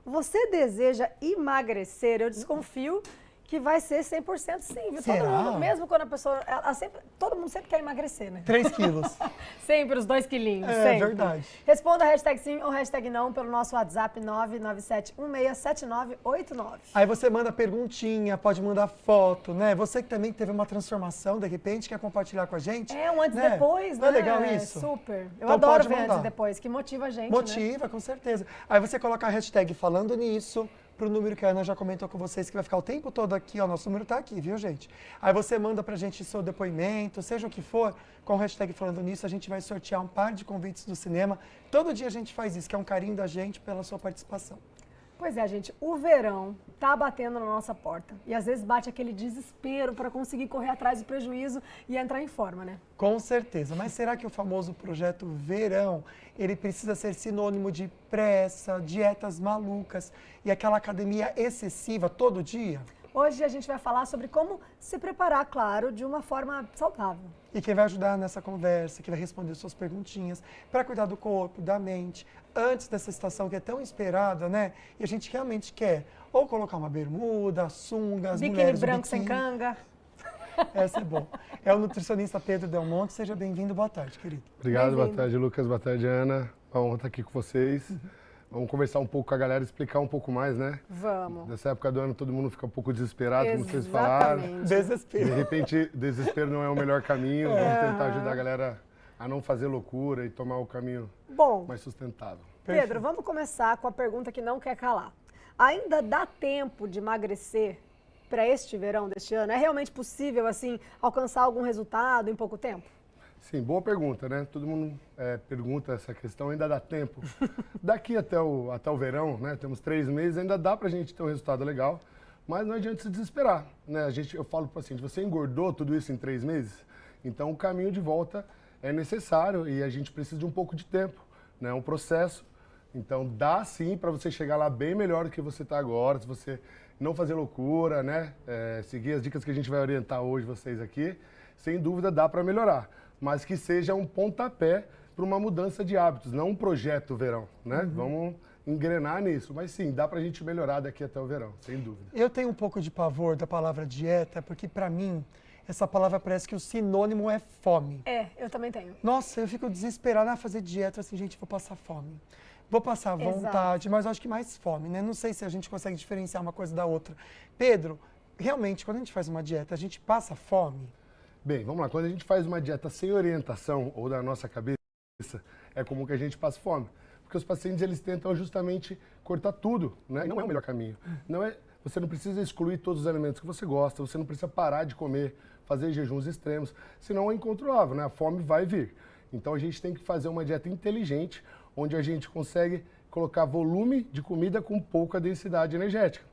Você deseja emagrecer? Eu desconfio que vai ser 100% sim, viu? Será? Todo mundo, mesmo quando a pessoa, todo mundo sempre quer emagrecer, né? 3 quilos. Sempre os 2 quilinhos, É sempre. verdade. Responda a hashtag sim ou hashtag não pelo nosso WhatsApp 997167989. Aí você manda perguntinha, pode mandar foto, né? Você que também teve uma transformação, de repente, quer compartilhar com a gente? É, um antes e né? depois, Não né? é legal isso? Super. Eu Então adoro pode ver antes mandar. e depois, que motiva a gente, né? Motiva, com certeza. Aí você coloca a hashtag falando nisso, pro número que a Ana já comentou com vocês, que vai ficar o tempo todo aqui, ó, nosso número tá aqui, viu, gente? Aí você manda pra gente seu depoimento, seja o que for, com a hashtag falando nisso, a gente vai sortear um par de convites do cinema. Todo dia a gente faz isso, que é um carinho da gente pela sua participação. Pois é, gente, o verão tá batendo na nossa porta. E às vezes bate aquele desespero para conseguir correr atrás do prejuízo e entrar em forma, né? Com certeza, mas será que o famoso projeto Verão, ele precisa ser sinônimo de pressa, dietas malucas e aquela academia excessiva todo dia? Hoje a gente vai falar sobre como se preparar, claro, de uma forma saudável. E quem vai ajudar nessa conversa, que vai responder suas perguntinhas, para cuidar do corpo, da mente, antes dessa estação que é tão esperada, né? E a gente realmente quer ou colocar uma bermuda, sunga, as Biquíni mulheres branco o sem biquíni. canga. Essa é bom. É o nutricionista Pedro Del Monte. Seja bem-vindo. Boa tarde, querido. Obrigado, boa Bem-vindo. tarde, Lucas. Boa tarde, Ana. Uma honra estar aqui com vocês. Vamos conversar um pouco com a galera, explicar um pouco mais, né? Vamos. Nessa época do ano todo mundo fica um pouco desesperado, como vocês falaram. Exatamente. De Desespero. repente, desespero não é o melhor caminho. Vamos tentar ajudar a galera a não fazer loucura e tomar o caminho Bom, mais sustentável. Pedro, vamos começar com a pergunta que não quer calar. Ainda dá tempo de emagrecer para este verão deste ano? É realmente possível, assim, alcançar algum resultado em pouco tempo? Sim, boa pergunta, né? Todo mundo pergunta essa questão, ainda dá tempo. Daqui até o verão, né? Temos 3 meses, ainda dá pra gente ter um resultado legal, mas não adianta se desesperar, né? Eu falo pro paciente, você engordou tudo isso em 3 meses? Então o caminho de volta é necessário e a gente precisa de um pouco de tempo, né? É um processo. Então dá sim para você chegar lá bem melhor do que você está agora, se você não fazer loucura, né? Seguir as dicas que a gente vai orientar hoje vocês aqui, sem dúvida dá para melhorar. Mas que seja um pontapé para uma mudança de hábitos, não um projeto verão, né? Vamos engrenar nisso, mas sim, dá pra gente melhorar daqui até o verão, sem dúvida. Eu tenho um pouco de pavor da palavra dieta, porque para mim, essa palavra parece que o sinônimo é fome. É, eu também tenho. Nossa, eu fico desesperada a fazer dieta, assim, gente, vou passar fome. Vou passar vontade, mas eu acho que mais fome, né? Não sei se a gente consegue diferenciar uma coisa da outra. Pedro, realmente, quando a gente faz uma dieta, a gente passa fome? Bem, vamos lá. Quando a gente faz uma dieta sem orientação ou da nossa cabeça, é comum que a gente passe fome. Porque os pacientes, eles tentam justamente cortar tudo, né? E não é o melhor caminho. Você não precisa excluir todos os alimentos que você gosta, você não precisa parar de comer, fazer jejuns extremos, senão é incontrolável, né? A fome vai vir. Então a gente tem que fazer uma dieta inteligente, onde a gente consegue colocar volume de comida com pouca densidade energética.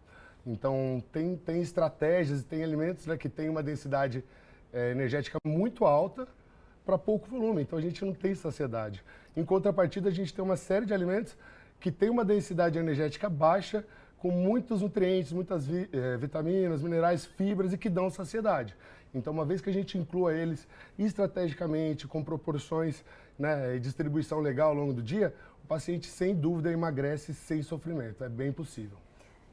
Então tem estratégias, tem alimentos, né, que tem uma densidade energética muito alta para pouco volume, então a gente não tem saciedade. Em contrapartida, a gente tem uma série de alimentos que tem uma densidade energética baixa, com muitos nutrientes, muitas vitaminas, minerais, fibras e que dão saciedade. Então, uma vez que a gente inclua eles estrategicamente, com proporções, né, e distribuição legal ao longo do dia, o paciente, sem dúvida, emagrece sem sofrimento. É bem possível.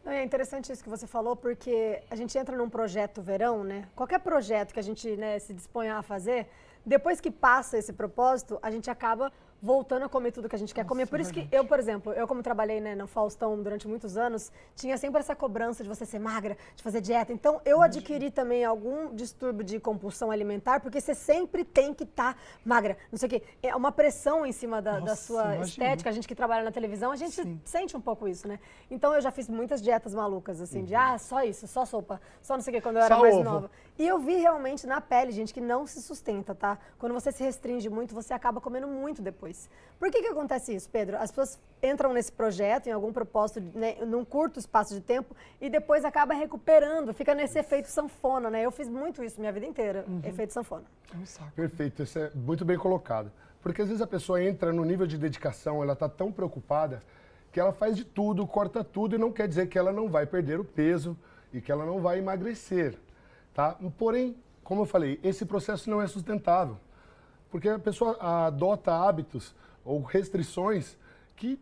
É interessante isso que você falou, porque a gente entra num projeto verão, né? Qualquer projeto que a gente, né, se disponha a fazer, depois que passa esse propósito, a gente acaba voltando a comer tudo que a gente quer comer. Por isso que eu, por exemplo, como trabalhei, né, no Faustão durante muitos anos, tinha sempre essa cobrança de você ser magra, de fazer dieta. Então, eu adquiri também algum distúrbio de compulsão alimentar, porque você sempre tem que estar magra, não sei o quê. É uma pressão em cima da sua estética. A gente que trabalha na televisão, a gente sente um pouco isso, né? Então, eu já fiz muitas dietas malucas, assim, de, só isso, só sopa, só não sei o quê, quando eu era mais nova. E eu vi realmente na pele, gente, que não se sustenta, tá? Quando você se restringe muito, você acaba comendo muito depois. Por que acontece isso, Pedro? As pessoas entram nesse projeto, em algum propósito, né, num curto espaço de tempo, e depois acaba recuperando, fica nesse efeito sanfona, né? Eu fiz muito isso minha vida inteira, efeito sanfona. É um saco. Perfeito, isso é muito bem colocado. Porque às vezes a pessoa entra no nível de dedicação, ela está tão preocupada, que ela faz de tudo, corta tudo, e não quer dizer que ela não vai perder o peso e que ela não vai emagrecer, tá? Porém, como eu falei, esse processo não é sustentável. Porque a pessoa adota hábitos ou restrições que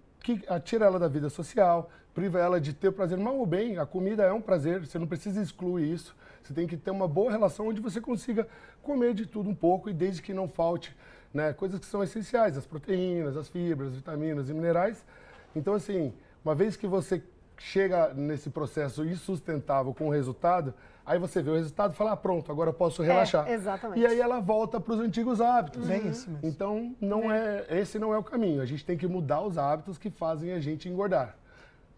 tira ela da vida social, priva ela de ter o prazer. Mal ou bem, a comida é um prazer, você não precisa excluir isso. Você tem que ter uma boa relação onde você consiga comer de tudo um pouco e desde que não falte, né, coisas que são essenciais, as proteínas, as fibras, as vitaminas e minerais. Então, assim, uma vez que você chega nesse processo insustentável com o resultado, aí você vê o resultado e fala, pronto, agora eu posso relaxar. Exatamente. E aí ela volta para os antigos hábitos. É isso mesmo. Então, esse não é o caminho. A gente tem que mudar os hábitos que fazem a gente engordar.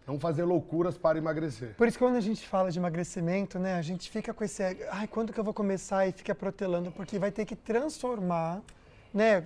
Não fazer loucuras para emagrecer. Por isso que quando a gente fala de emagrecimento, né, a gente fica com esse, ai, quando que eu vou começar? E fica protelando, porque vai ter que transformar, né,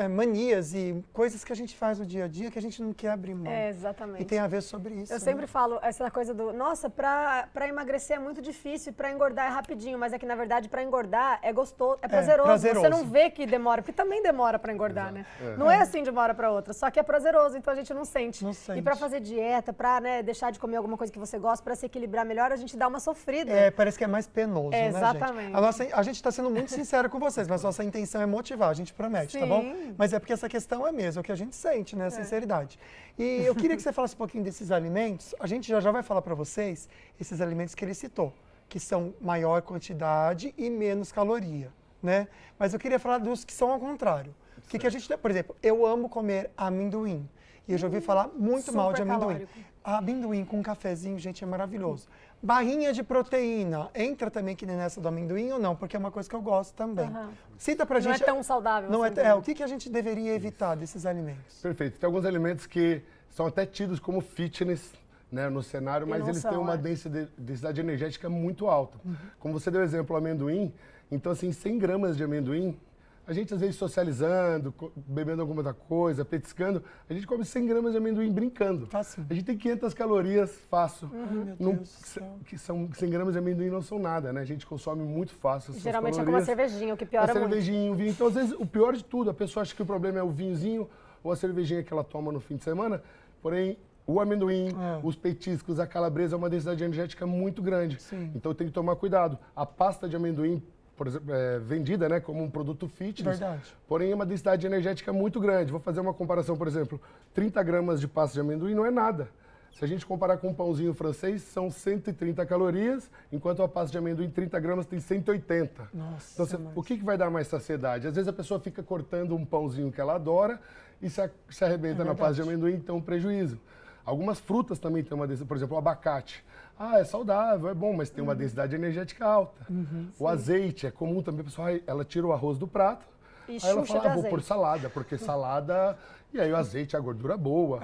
manias e coisas que a gente faz no dia a dia que a gente não quer abrir mão. Exatamente. E tem a ver sobre isso. Eu sempre falo essa coisa do, nossa, pra emagrecer é muito difícil, pra engordar é rapidinho, mas é que na verdade pra engordar é gostoso, é prazeroso. prazeroso. Você não vê que demora, porque também demora pra engordar, né? Não é assim de uma hora pra outra, só que é prazeroso, então a gente não sente. Não sente. E pra fazer dieta, pra, né, deixar de comer alguma coisa que você gosta, pra se equilibrar melhor, a gente dá uma sofrida. Parece que é mais penoso, né, exatamente. gente? A gente está sendo muito sincero com vocês, mas nossa intenção é motivar, a gente promete, Sim. tá bom? Mas é porque essa questão é mesmo, é o que a gente sente, né? A sinceridade. E eu queria que você falasse um pouquinho desses alimentos. A gente já vai falar para vocês esses alimentos que ele citou, que são maior quantidade e menos caloria, né? Mas eu queria falar dos que são ao contrário. O que a gente, por exemplo, eu amo comer amendoim. E eu já ouvi falar muito mal de amendoim. calórico. Amendoim com um cafezinho, gente, é maravilhoso. Barrinha de proteína, entra também que nem nessa do amendoim ou não? Porque é uma coisa que eu gosto também. Cita pra gente. Não é tão saudável. Não assim, o que a gente deveria evitar desses alimentos? Perfeito. Tem alguns alimentos que são até tidos como fitness, né, no cenário, mas não eles são, têm uma densidade energética muito alta. Como você deu o exemplo, o amendoim, então assim, 100 gramas de amendoim, a gente às vezes socializando, bebendo alguma outra coisa, petiscando, a gente come 100 gramas de amendoim brincando. Fácil. A gente tem 500 calorias fácil. Meu Deus do céu. Que são 100 gramas de amendoim não são nada, né? A gente consome muito fácil essas Geralmente calorias. é com uma cervejinha, o que piora Uma muito. cervejinha, um vinho. Então, às vezes, o pior de tudo, a pessoa acha que o problema é o vinhozinho ou a cervejinha que ela toma no fim de semana, porém, o amendoim, os petiscos, a calabresa é uma densidade energética muito grande. Sim. Então, tem que tomar cuidado. A pasta de amendoim, por exemplo, é vendida, né, como um produto fitness, Verdade. porém é uma densidade energética muito grande. Vou fazer uma comparação, por exemplo, 30 gramas de pasta de amendoim não é nada. Se a gente comparar com um pãozinho francês, são 130 calorias, enquanto a pasta de amendoim, 30 gramas, tem 180. Nossa, Então, o que vai dar mais saciedade? Às vezes a pessoa fica cortando um pãozinho que ela adora e se arrebenta na pasta de amendoim, então prejuízo. Algumas frutas também têm uma densidade, por exemplo, o abacate. É saudável, é bom, mas tem uma densidade energética alta. O azeite, é comum também, a pessoa, ela tira o arroz do prato, E aí ela xuxa fala, de vou pôr azeite. salada, porque salada, e aí o azeite, a gordura boa.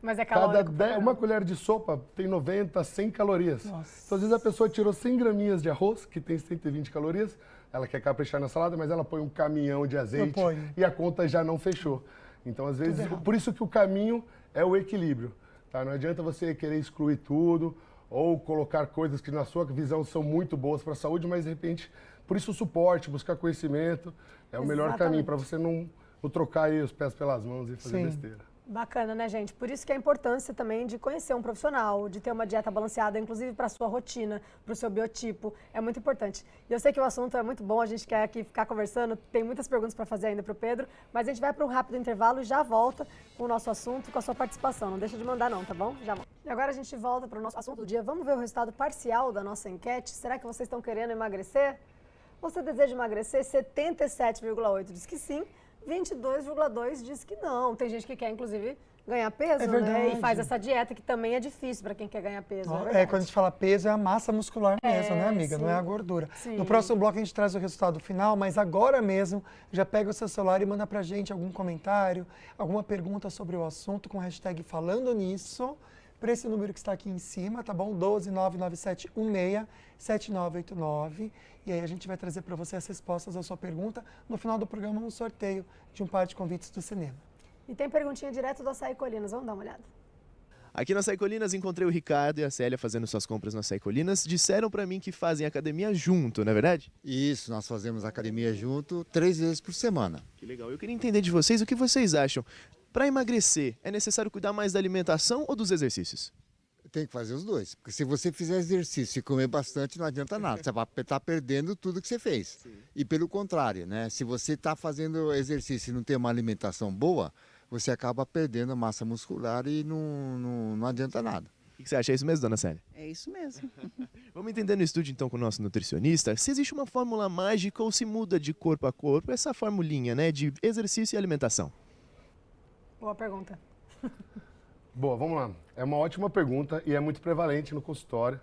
Mas é Cada calórico. uma colher de sopa tem 90, 100 calorias. Nossa. Então, às vezes a pessoa tirou 100 graminhas de arroz, que tem 120 calorias, ela quer caprichar na salada, mas ela põe um caminhão de azeite e a conta já não fechou. Então, às vezes, por isso que o caminho é o equilíbrio. Tá? Não adianta você querer excluir tudo ou colocar coisas que na sua visão são muito boas para a saúde, mas de repente, por isso o suporte, buscar conhecimento é o melhor caminho para você não trocar aí os pés pelas mãos e fazer besteira. Bacana, né, gente? Por isso que é a importância também de conhecer um profissional, de ter uma dieta balanceada, inclusive para a sua rotina, para o seu biotipo. É muito importante. E eu sei que o assunto é muito bom, a gente quer aqui ficar conversando, tem muitas perguntas para fazer ainda para o Pedro, mas a gente vai para um rápido intervalo e já volta com o nosso assunto, com a sua participação. Não deixa de mandar não, tá bom? Já volto. E agora a gente volta para o nosso assunto do dia. Vamos ver o resultado parcial da nossa enquete? Será que vocês estão querendo emagrecer? Você deseja emagrecer? 77,8% diz que sim. 22,2% diz que não. Tem gente que quer, inclusive, ganhar peso, né? E faz essa dieta que também é difícil para quem quer ganhar peso. Quando a gente fala peso, é a massa muscular mesmo, né, amiga? sim. Não é a gordura. Sim. No próximo bloco a gente traz o resultado final, mas agora mesmo já pega o seu celular e manda pra gente algum comentário, alguma pergunta sobre o assunto com a hashtag falando nisso, para esse número que está aqui em cima, tá bom? 12997167989. E aí a gente vai trazer para você as respostas à sua pergunta. No final do programa, um sorteio de um par de convites do cinema. E tem perguntinha direto do Açaí Colinas. Vamos dar uma olhada. Aqui na Açaí Colinas encontrei o Ricardo e a Célia fazendo suas compras na Açaí Colinas. Disseram para mim que fazem academia junto, não é verdade? Isso, nós fazemos academia junto 3 vezes por semana. Que legal. Eu queria entender de vocês o que vocês acham. Para emagrecer, é necessário cuidar mais da alimentação ou dos exercícios? Tem que fazer os dois, porque se você fizer exercício e comer bastante, não adianta nada. Você vai estar perdendo tudo que você fez. Sim. E pelo contrário, né? Se você está fazendo exercício e não tem uma alimentação boa, você acaba perdendo massa muscular e não adianta nada. O que você acha? É isso mesmo, dona Célia? É isso mesmo. Vamos entender no estúdio, então, com o nosso nutricionista, se existe uma fórmula mágica ou se muda de corpo a corpo essa formulinha, né, de exercício e alimentação. Boa pergunta. Boa, vamos lá. É uma ótima pergunta e é muito prevalente no consultório.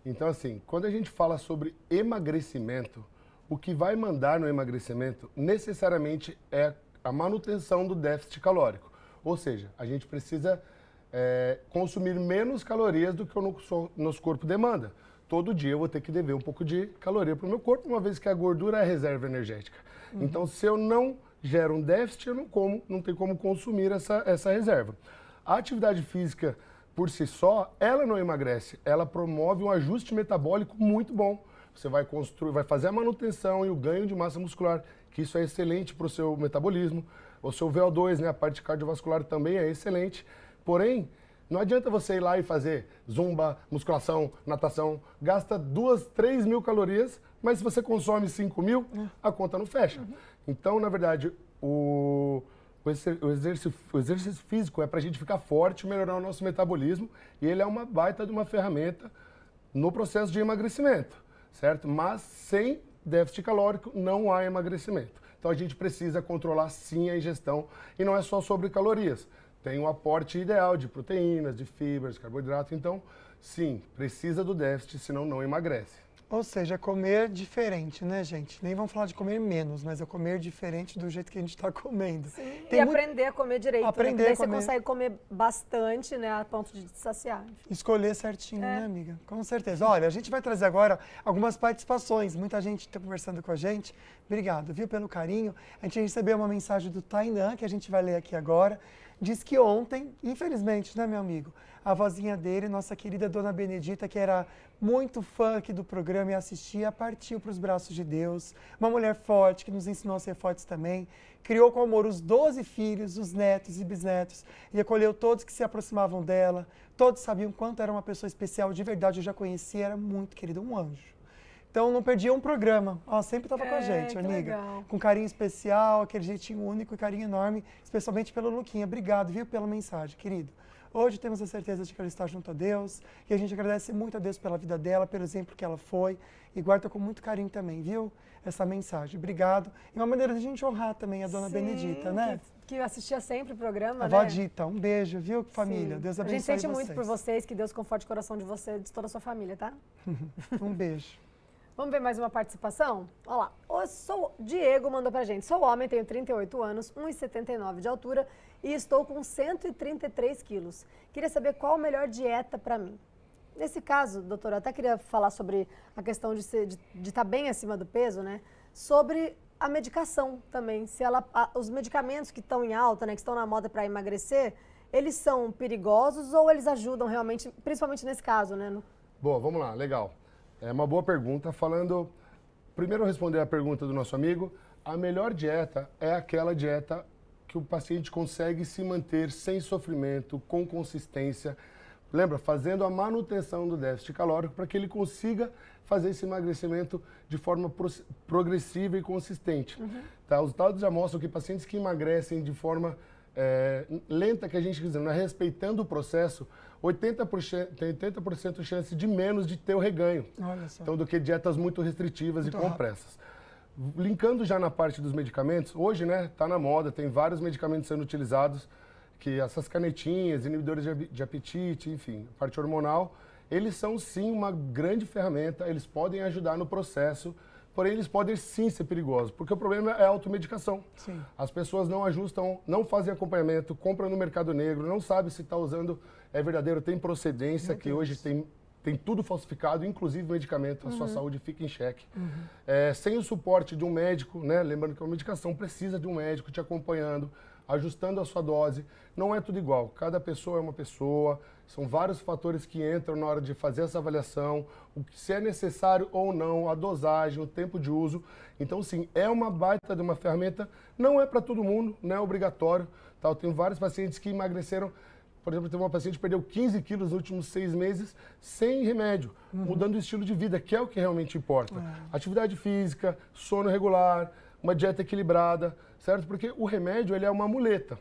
Então, assim, quando a gente fala sobre emagrecimento, o que vai mandar no emagrecimento necessariamente é a manutenção do déficit calórico. Ou seja, a gente precisa consumir menos calorias do que o nosso corpo demanda. Todo dia eu vou ter que dever um pouco de caloria para o meu corpo, uma vez que a gordura é a reserva energética. Então, se eu não gero um déficit, eu não tenho como consumir essa reserva. A atividade física, por si só, ela não emagrece, ela promove um ajuste metabólico muito bom. Você vai fazer a manutenção e o ganho de massa muscular, que isso é excelente para o seu metabolismo. O seu VO2, né, a parte cardiovascular também é excelente. Porém, não adianta você ir lá e fazer zumba, musculação, natação, gasta 2.000, 3.000 calorias, mas se você consome 5.000, a conta não fecha. Então, na verdade, o exercício físico é para a gente ficar forte, melhorar o nosso metabolismo, e ele é uma baita de uma ferramenta no processo de emagrecimento, certo? Mas sem déficit calórico não há emagrecimento. Então a gente precisa controlar sim a ingestão, e não é só sobre calorias. Tem um aporte ideal de proteínas, de fibras, carboidrato. Então, sim, precisa do déficit, senão não emagrece. Ou seja, comer diferente, né, gente? Nem vamos falar de comer menos, mas é comer diferente do jeito que a gente está comendo. Sim. Tem E muito... aprender a comer direito, Aprender né? Daí a comer. você consegue comer bastante, né, a ponto de te saciar. Escolher certinho, né, amiga? Com certeza. Olha, a gente vai trazer agora algumas participações. Muita gente está conversando com a gente. Obrigado, viu, pelo carinho. A gente recebeu uma mensagem do Tainan, que a gente vai ler aqui agora. Diz que ontem, infelizmente, né, meu amigo, a vozinha dele, nossa querida Dona Benedita, que era muito fã aqui do programa e assistia, partiu para os braços de Deus. Uma mulher forte, que nos ensinou a ser fortes também. Criou com amor os 12 filhos, os netos e bisnetos, e acolheu todos que se aproximavam dela. Todos sabiam quanto era uma pessoa especial, de verdade, eu já conhecia, era muito querida, um anjo. Então não perdia um programa, ela sempre estava com a gente, que amiga. legal. Com carinho especial, aquele jeitinho único e carinho enorme, especialmente pelo Luquinha. Obrigado, viu, pela mensagem, querido. Hoje temos a certeza de que ela está junto a Deus e a gente agradece muito a Deus pela vida dela, pelo exemplo que ela foi e guarda com muito carinho também, viu, essa mensagem. Obrigado. E uma maneira de a gente honrar também a Dona Benedita, né? Que assistia sempre o programa, A né? vó Dita, um beijo, viu, família? Sim. Deus A gente abençoe sente vocês. muito por vocês, que Deus conforte o coração de você e de toda a sua família, tá? Um beijo. Vamos ver mais uma participação? Olha lá. O Diego mandou pra gente. Sou homem, tenho 38 anos, 1,79 de altura e estou com 133 quilos. Queria saber qual a melhor dieta para mim. Nesse caso, doutora, eu até queria falar sobre a questão de estar bem acima do peso, né? Sobre a medicação também. Se os medicamentos que estão em alta, né, que estão na moda para emagrecer, eles são perigosos ou eles ajudam realmente, principalmente nesse caso, né? Boa, vamos lá, legal. É uma boa pergunta. Primeiro responder a pergunta do nosso amigo, a melhor dieta é aquela dieta que o paciente consegue se manter sem sofrimento, com consistência. Lembra, fazendo a manutenção do déficit calórico para que ele consiga fazer esse emagrecimento de forma progressiva e consistente. Tá? Os dados já mostram que pacientes que emagrecem de forma lenta, que a gente diz, respeitando o processo, 80% de chance de menos de ter o reganho. Olha só. Então, do que dietas muito restritivas Muito e compressas. Linkando já na parte dos medicamentos, hoje, né, tá na moda, tem vários medicamentos sendo utilizados, que essas canetinhas, inibidores de apetite, enfim, parte hormonal, eles são sim uma grande ferramenta, eles podem ajudar no processo, porém eles podem sim ser perigosos, porque o problema é a automedicação. Sim. As pessoas não ajustam, não fazem acompanhamento, compram no mercado negro, não sabem se está usando, é verdadeiro, tem procedência, que hoje tem tudo falsificado, inclusive medicamento, a sua saúde fica em xeque. Sem o suporte de um médico, né, lembrando que a medicação precisa de um médico te acompanhando, ajustando a sua dose, não é tudo igual, cada pessoa é uma pessoa, são vários fatores que entram na hora de fazer essa avaliação, se é necessário ou não, a dosagem, o tempo de uso. Então, sim, é uma baita de uma ferramenta, não é para todo mundo, não é obrigatório. Tá? Eu tenho vários pacientes que emagreceram, por exemplo, teve uma paciente que perdeu 15 quilos nos últimos 6 meses sem remédio, mudando o estilo de vida, que é o que realmente importa. Atividade física, sono regular, uma dieta equilibrada, certo? Porque o remédio, ele é uma muleta.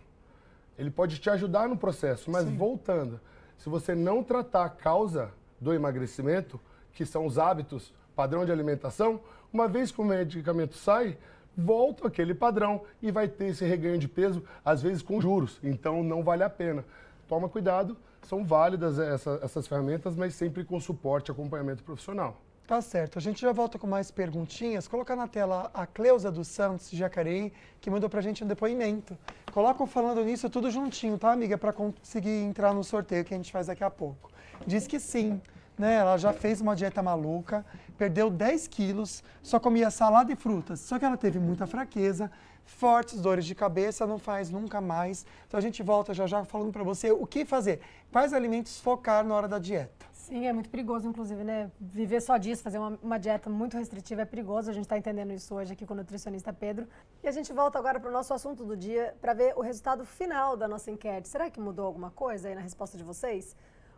ele pode te ajudar no processo, mas voltando, se você não tratar a causa do emagrecimento, que são os hábitos, padrão de alimentação, uma vez que o medicamento sai, volta aquele padrão e vai ter esse reganho de peso, às vezes com juros, então não vale a pena. Toma cuidado, são válidas essas ferramentas, mas sempre com suporte e acompanhamento profissional. Tá certo, a gente já volta com mais perguntinhas. Colocar na tela a Cleusa dos Santos de Jacareí, que mandou pra gente um depoimento. Coloca o Falando Nisso tudo juntinho, tá, amiga? Para conseguir entrar no sorteio que a gente faz daqui a pouco. Diz que sim, né? Ela já fez uma dieta maluca, perdeu 10 quilos, só comia salada e frutas. Só que ela teve muita fraqueza, fortes dores de cabeça, não faz nunca mais. Então a gente volta já falando pra você o que fazer. Quais alimentos focar na hora da dieta. Sim, é muito perigoso, inclusive, né? Viver só disso, fazer uma dieta muito restritiva é perigoso. A gente está entendendo isso hoje aqui com o nutricionista Pedro. E a gente volta agora para o nosso assunto do dia para ver o resultado final da nossa enquete. Será que mudou alguma coisa aí na resposta de vocês?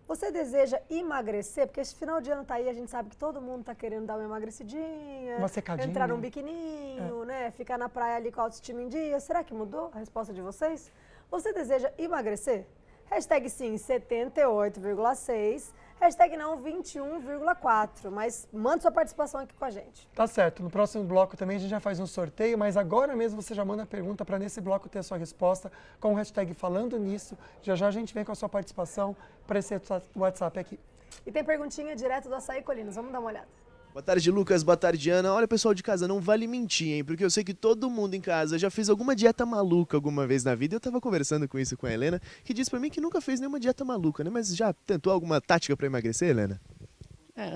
Você deseja emagrecer? Porque esse final de ano tá aí, a gente sabe que todo mundo tá querendo dar uma emagrecidinha, Uma secadinha. entrar num biquininho, né? Ficar na praia ali com a autoestima em dia. Será que mudou a resposta de vocês? Você deseja emagrecer? Hashtag sim, 78,6%. Hashtag não, 21,4%. Mas manda sua participação aqui com a gente. Tá certo, no próximo bloco também a gente já faz um sorteio, mas agora mesmo você já manda a pergunta para nesse bloco ter a sua resposta com o hashtag Falando Nisso. Já já a gente vem com a sua participação para esse WhatsApp aqui. E tem perguntinha direto do Açaí Colinas, vamos dar uma olhada. Boa tarde, Lucas. Boa tarde, Ana. Olha, pessoal de casa, não vale mentir, hein? Porque eu sei que todo mundo em casa já fez alguma dieta maluca alguma vez na vida. Eu tava conversando com isso com a Helena, que disse pra mim que nunca fez nenhuma dieta maluca, né? Mas já tentou alguma tática pra emagrecer, Helena?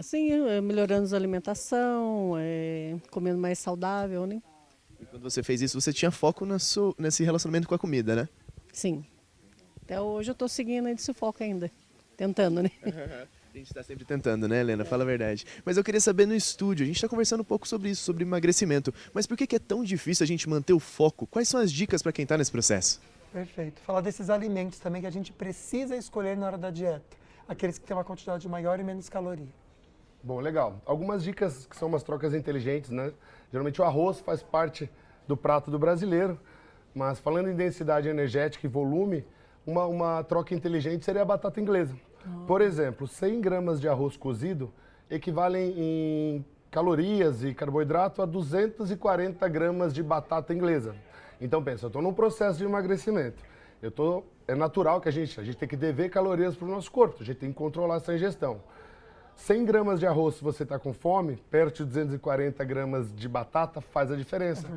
Sim, melhorando a alimentação, comendo mais saudável, né? E quando você fez isso, você tinha foco nesse relacionamento com a comida, né? Sim. Até hoje eu tô seguindo esse foco ainda. Tentando, né? A gente tá sempre tentando, né, Helena? Fala a verdade. Mas eu queria saber no estúdio, a gente tá conversando um pouco sobre isso, sobre emagrecimento. Mas por que é tão difícil a gente manter o foco? Quais são as dicas para quem tá nesse processo? Perfeito. Falar desses alimentos também que a gente precisa escolher na hora da dieta. Aqueles que têm uma quantidade maior e menos caloria. Bom, legal. Algumas dicas que são umas trocas inteligentes, né? Geralmente o arroz faz parte do prato do brasileiro, mas falando em densidade energética e volume, uma troca inteligente seria a batata inglesa. Por exemplo, 100 gramas de arroz cozido equivalem em calorias e carboidrato a 240 gramas de batata inglesa. Então pensa, eu estou num processo de emagrecimento. É natural que a gente tem que dever calorias para o nosso corpo, a gente tem que controlar essa ingestão. 100 gramas de arroz, se você está com fome, perto de 240 gramas de batata faz a diferença.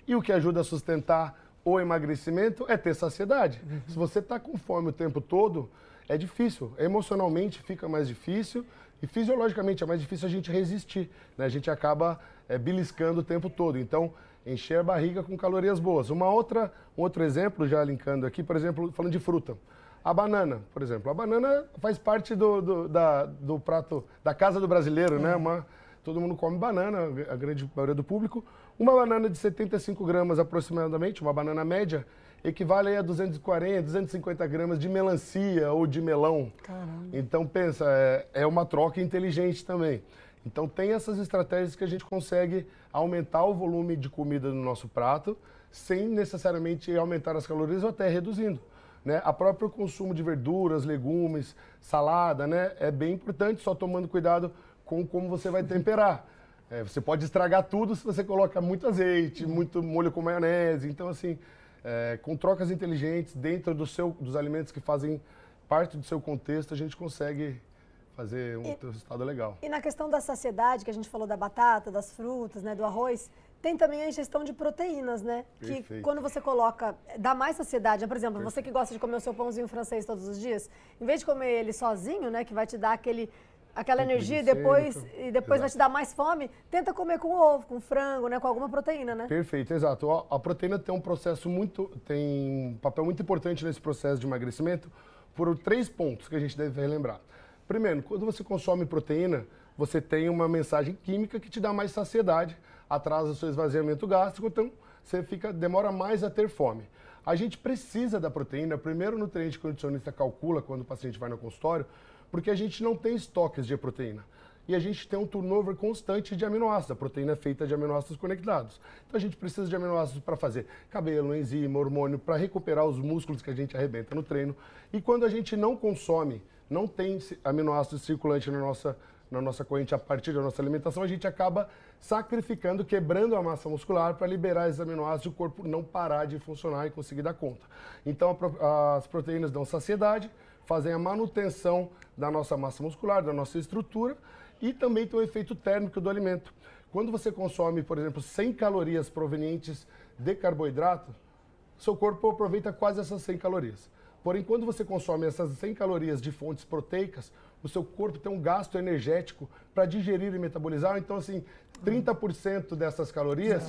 E o que ajuda a sustentar o emagrecimento é ter saciedade. Se você está com fome o tempo todo, é difícil. Emocionalmente fica mais difícil e fisiologicamente é mais difícil a gente resistir, né? A gente acaba beliscando o tempo todo. Então, encher a barriga com calorias boas. Um outro exemplo, já linkando aqui, por exemplo, falando de fruta. A banana, por exemplo. A banana faz parte do prato da casa do brasileiro, né? Todo mundo come banana, a grande maioria do público. Uma banana de 75 gramas aproximadamente, uma banana média, equivale a 240, 250 gramas de melancia ou de melão. Caramba. Então, pensa, é uma troca inteligente também. Então, tem essas estratégias que a gente consegue aumentar o volume de comida no nosso prato, sem necessariamente aumentar as calorias ou até reduzindo, né? A próprio consumo de verduras, legumes, salada, né? É bem importante, só tomando cuidado com como você vai temperar. Você pode estragar tudo se você coloca muito azeite, muito molho com maionese. Então, assim, com trocas inteligentes dentro dos alimentos que fazem parte do seu contexto, a gente consegue fazer um resultado legal. E na questão da saciedade, que a gente falou da batata, das frutas, né, do arroz, tem também a ingestão de proteínas, né? Perfeito. Que quando você coloca, dá mais saciedade. Por exemplo, você que gosta de comer o seu pãozinho francês todos os dias, em vez de comer ele sozinho, né, que vai te dar aquela energia e depois vai te dar mais fome, tenta comer com ovo, com frango, né, com alguma proteína, né? Perfeito, exato. A proteína tem um papel muito importante nesse processo de emagrecimento por 3 pontos que a gente deve relembrar. Primeiro, quando você consome proteína, você tem uma mensagem química que te dá mais saciedade, atrasa o seu esvaziamento gástrico, então você demora mais a ter fome. A gente precisa da proteína, primeiro nutriente que o nutricionista calcula quando o paciente vai no consultório, porque a gente não tem estoques de proteína. e a gente tem um turnover constante de aminoácidos. A proteína é feita de aminoácidos conectados. Então a gente precisa de aminoácidos para fazer cabelo, enzima, hormônio, para recuperar os músculos que a gente arrebenta no treino. E quando a gente não consome, não tem aminoácidos circulantes na nossa corrente a partir da nossa alimentação, a gente acaba sacrificando, quebrando a massa muscular para liberar esses aminoácidos e o corpo não parar de funcionar e conseguir dar conta. Então as proteínas dão saciedade, fazem a manutenção da nossa massa muscular, da nossa estrutura e também tem o efeito térmico do alimento. Quando você consome, por exemplo, 100 calorias provenientes de carboidrato, seu corpo aproveita quase essas 100 calorias. Porém, quando você consome essas 100 calorias de fontes proteicas, o seu corpo tem um gasto energético para digerir e metabolizar. Então, assim, 30% dessas calorias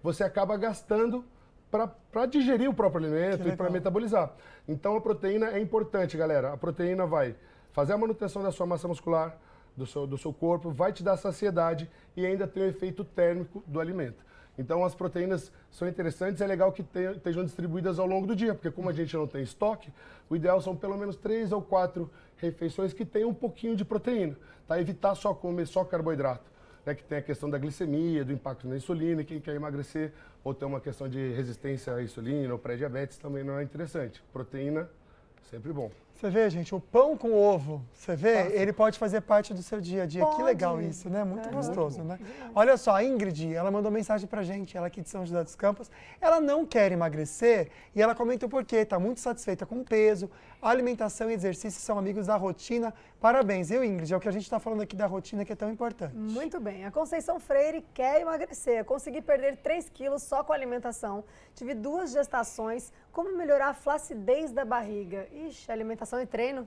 você acaba gastando para digerir o próprio alimento e para metabolizar. Então, a proteína é importante, galera. A proteína vai fazer a manutenção da sua massa muscular, do seu corpo, vai te dar saciedade e ainda tem o efeito térmico do alimento. Então, as proteínas são interessantes, é legal que estejam distribuídas ao longo do dia, porque como a gente não tem estoque, o ideal são pelo menos 3 ou 4 refeições que tenham um pouquinho de proteína, tá? Evitar só comer só carboidrato, né? Que tem a questão da glicemia, do impacto na insulina, e quem quer emagrecer ou ter uma questão de resistência à insulina ou pré-diabetes também não é interessante. Proteína, sempre bom. Você vê, gente, o pão com ovo, você vê, ele pode fazer parte do seu dia a dia. Que legal isso, né? Muito gostoso, né? Olha só, a Ingrid, ela mandou mensagem pra gente, ela aqui de São José dos Campos. Ela não quer emagrecer e ela comenta o porquê, tá muito satisfeita com o peso, alimentação e exercício são amigos da rotina. Parabéns, eu, Ingrid, é o que a gente tá falando aqui da rotina que é tão importante. Muito bem. A Conceição Freire quer emagrecer. Consegui perder 3 quilos só com a alimentação. Tive 2 gestações. Como melhorar a flacidez da barriga? Ixi, alimentação e treino.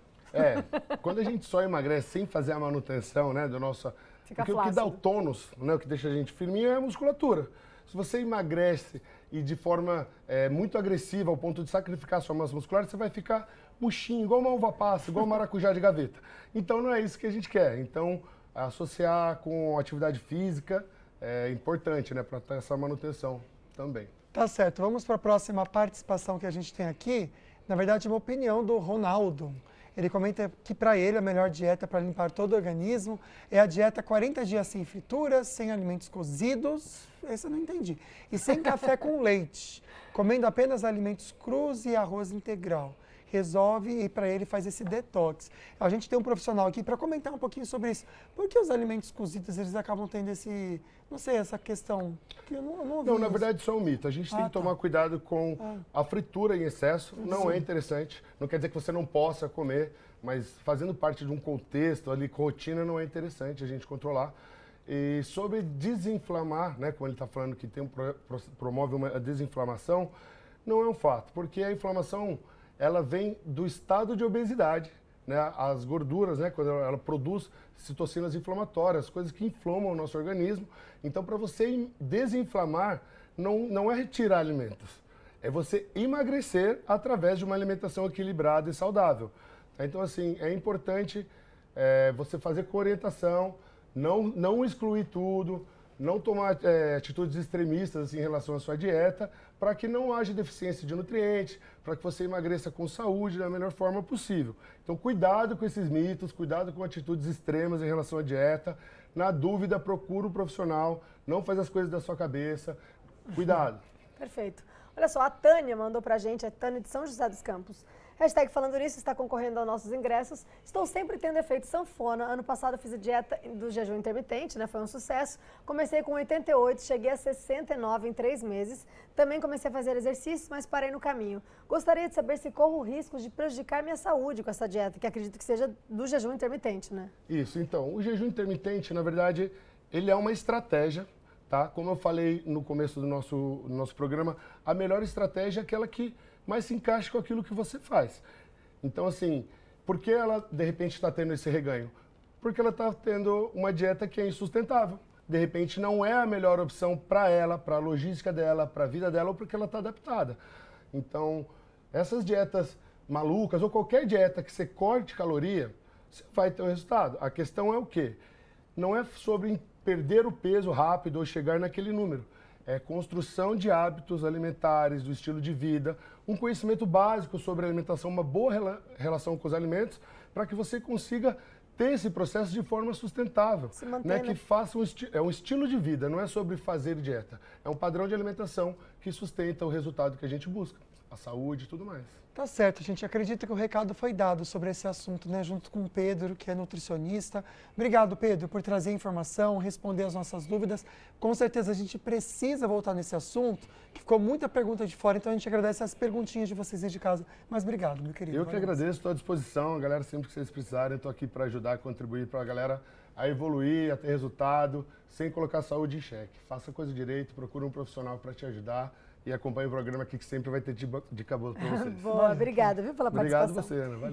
Quando a gente só emagrece sem fazer a manutenção, né, do nosso... Porque o que dá o tônus, né, o que deixa a gente firminho é a musculatura. Se você emagrece e de forma muito agressiva, ao ponto de sacrificar a sua massa muscular, você vai ficar murchinho, igual uma uva passa, igual um maracujá de gaveta. Então não é isso que a gente quer. Então, associar com atividade física é importante, né, para ter essa manutenção também. Tá certo, vamos para a próxima participação que a gente tem aqui. Na verdade, uma opinião do Ronaldo. Ele comenta que para ele a melhor dieta para limpar todo o organismo é a dieta 40 dias sem frituras, sem alimentos cozidos, esse eu não entendi, e sem café com leite, comendo apenas alimentos crus e arroz integral. Resolve e para ele faz esse detox. A gente tem um profissional aqui para comentar um pouquinho sobre isso. Por que os alimentos cozidos eles acabam tendo esse, não sei, essa questão? Que eu não ouvi Não, na isso. verdade isso é um mito. A gente tem que tomar cuidado com a fritura em excesso. Não é interessante. Não quer dizer que você não possa comer, mas fazendo parte de um contexto ali, com rotina, não é interessante a gente controlar. E sobre desinflamar, né, como ele está falando que promove uma desinflamação, não é um fato, porque a inflamação ela vem do estado de obesidade, né? As gorduras, né? Quando ela produz citocinas inflamatórias, coisas que inflamam o nosso organismo. Então, para você desinflamar, não é retirar alimentos, é você emagrecer através de uma alimentação equilibrada e saudável. Então, assim, é importante você fazer com orientação, não excluir tudo, não tomar atitudes extremistas assim, em relação à sua dieta, para que não haja deficiência de nutrientes, para que você emagreça com saúde da melhor forma possível. Então, cuidado com esses mitos, cuidado com atitudes extremas em relação à dieta. Na dúvida, procura um profissional, não faz as coisas da sua cabeça. Cuidado. Perfeito. Olha só, a Tânia mandou pra gente, a Tânia de São José dos Campos. Hashtag falando nisso, está concorrendo aos nossos ingressos. Estou sempre tendo efeito sanfona. Ano passado eu fiz a dieta do jejum intermitente, né? Foi um sucesso. Comecei com 88, cheguei a 69 em 3 meses. Também comecei a fazer exercícios, mas parei no caminho. Gostaria de saber se corro riscos de prejudicar minha saúde com essa dieta, que acredito que seja do jejum intermitente, né? Isso, então, o jejum intermitente, na verdade, ele é uma estratégia, tá? Como eu falei no começo do nosso programa, a melhor estratégia é aquela que mais se encaixa com aquilo que você faz. Então, assim, por que ela, de repente, está tendo esse reganho? Porque ela está tendo uma dieta que é insustentável. De repente, não é a melhor opção para ela, para a logística dela, para a vida dela, ou porque ela está adaptada. Então, essas dietas malucas, ou qualquer dieta que você corte caloria, você vai ter um resultado. A questão é o quê? Não é sobre perder o peso rápido ou chegar naquele número. É construção de hábitos alimentares, do estilo de vida, um conhecimento básico sobre a alimentação, uma boa relação com os alimentos, para que você consiga ter esse processo de forma sustentável, Se manter, né? né? Que faça um estilo de vida, não é sobre fazer dieta. É um padrão de alimentação que sustenta o resultado que a gente busca, a saúde e tudo mais. Tá certo, gente. Acredito que o recado foi dado sobre esse assunto, né? Junto com o Pedro, que é nutricionista. Obrigado, Pedro, por trazer informação, responder as nossas dúvidas. Com certeza a gente precisa voltar nesse assunto, que ficou muita pergunta de fora, então a gente agradece as perguntinhas de vocês aí de casa. Mas obrigado, meu querido. Eu que Valeu. agradeço, estou à disposição, a galera, sempre que vocês precisarem, estou aqui para ajudar, contribuir para a galera a evoluir, a ter resultado, sem colocar a saúde em xeque. Faça a coisa direito, procure um profissional para te ajudar e acompanhe o programa aqui que sempre vai ter dica boa para vocês. Boa, obrigada, viu, pela Obrigado participação. você, Ana. Valeu.